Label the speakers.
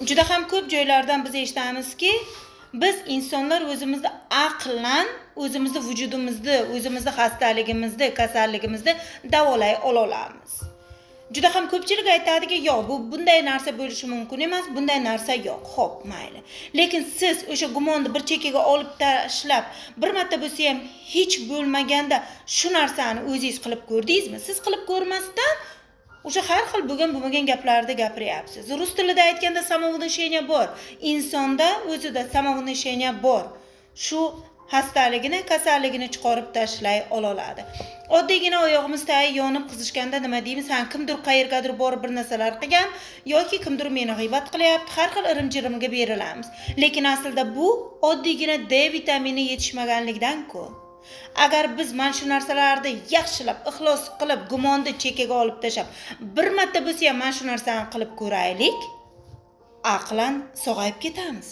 Speaker 1: Juda ham ko'p joylardan biz eshitamizki, biz insonlar o'zimizni aqlan, o'zimizni vujudimizni, o'zimizni xastaligimizni, kasalligimizni davolay olamiz. Juda ham ko'pchilik aytadiki, yo'q, bu bunday narsa bo'lishi mumkin emas, bunday narsa yo'q. Xo'p, mayli. Lekin siz o'sha gumonni bir chekkaga olib tashlab, bir marta bo'lsa ham hech bo'lmaganda shu narsani o'zingiz qilib ko'rdingizmi? Siz qilib ko'rmasdan o'sha har xil bo'lgan gaplarni gapiryapsiz. Rus tilida aytganda samovnasheniya bor. Insonda o'zida samovnasheniya bor. Shu hastaligini, kasalligini chiqarib tashlay oladi. Oddiygina oyog'imiz tayi yonib qizishganda nima deymiz? Kimdir qayergadir borib bir narsalar qilgan yoki kimdir meni g'iybat qilyapti, har xil irim-jirimga berilamiz. Lekin aslida bu oddiygina D vitamini yetishmaganlikdan-ku. Agar biz mana shu narsalarni yaxshilab, ixlos qilib, gumonni chekkaga olib tashlab, bir marta bo'lsa ham mana shu narsani qilib ko'raylik, aqlan sog'ayib ketamiz.